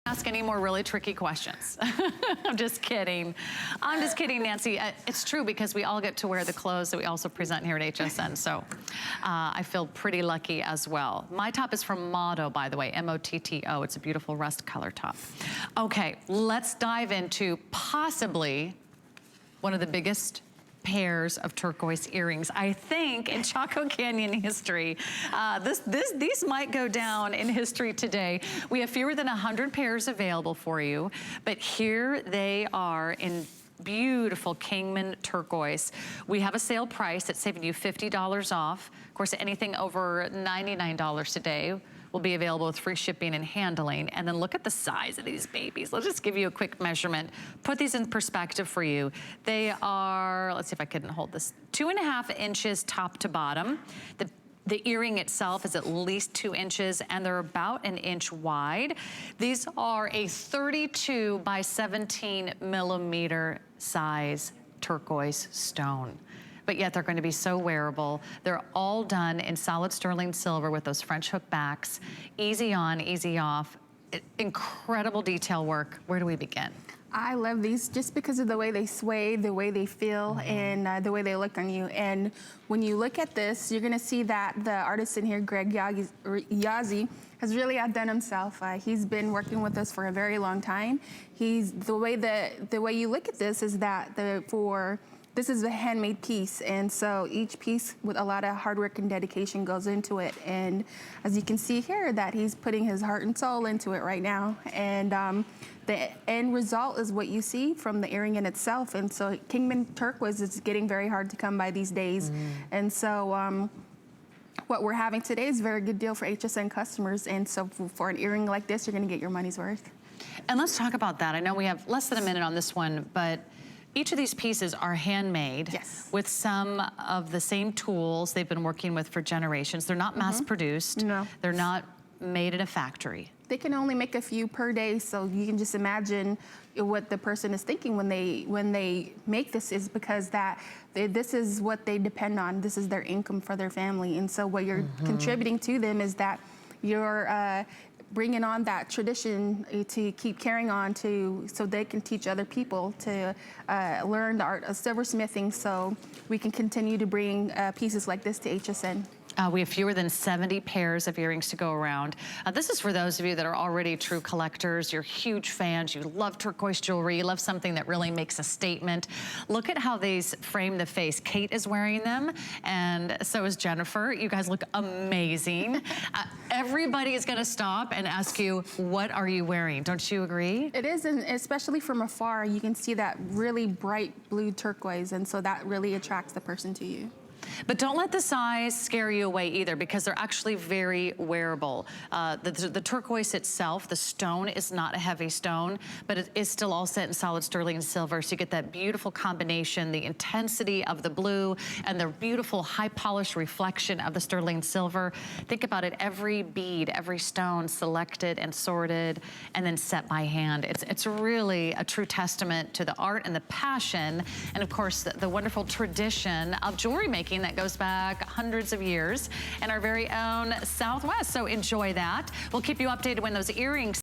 Ask any more really tricky questions. I'm just kidding. I'm just kidding, Nancy. It's true because we all get to wear the clothes that we also present here at HSN, so I feel pretty lucky as well. My top is from Motto, by the way, M-O-T-T-O. It's a beautiful rust color top. Okay, let's dive into possibly one of the biggest pairs of turquoise earrings, I think, in Chaco Canyon history. These might go down in history today. We have fewer than 100 pairs available for you, but here they are in beautiful Kingman turquoise. We have a sale price that's saving you $50 off. Of course, anything over $99 today will be available with free shipping and handling. And then look at the size of these babies. Let's just give you a quick measurement. Put these in perspective for you. They are, let's see if I couldn't hold this, 2.5 inches top to bottom. The earring itself is at least 2 inches and they're about 1 inch wide. These are a 32 by 17 millimeter size turquoise stone. But yet they're going to be so wearable. They're all done in solid sterling silver with those French hook backs. Easy on, easy off. Incredible detail work. Where do we begin? I love these just because of the way they sway, the way they feel, and the way they look on you. And when you look at this, you're gonna see that the artist in here, Greg Yazzie, has really outdone himself. He's been working with us for a very long time. The way you look at this is that this is a handmade piece, and so each piece with a lot of hard work and dedication goes into it. And as you can see here, that he's putting his heart and soul into it right now. And the end result is what you see from the earring in itself. And so Kingman turquoise is getting very hard to come by these days. And so what we're having today is a very good deal for HSN customers. And so for an earring like this, you're gonna get your money's worth. And let's talk about that. I know we have less than a minute on this one, but each of these pieces are handmade with some of the same tools they've been working with for generations. They're not mass produced. No. They're not made in a factory. They can only make a few per day, so you can just imagine what the person is thinking when they make this, is because this is what they depend on. This is their income for their family. And so what you're contributing to them is that you're bringing on that tradition to keep carrying on so they can teach other people to learn the art of silversmithing, so we can continue to bring pieces like this to HSN. We have fewer than 70 pairs of earrings to go around. This is for those of you that are already true collectors. You're huge fans. You love turquoise jewelry. You love something that really makes a statement. Look at how these frame the face. Kate is wearing them, and so is Jennifer. You guys look amazing. Everybody is going to stop and ask you, what are you wearing? Don't you agree? It is, and especially from afar, you can see that really bright blue turquoise, and so that really attracts the person to you. But don't let the size scare you away either, because they're actually very wearable. The turquoise itself, the stone, is not a heavy stone, but it is still all set in solid sterling silver, so you get that beautiful combination, the intensity of the blue and the beautiful high polished reflection of the sterling silver. Think about it, every bead, every stone selected and sorted and then set by hand. It's really a true testament to the art and the passion, and of course the wonderful tradition of jewelry making that goes back hundreds of years in our very own Southwest. So enjoy that. We'll keep you updated when those earrings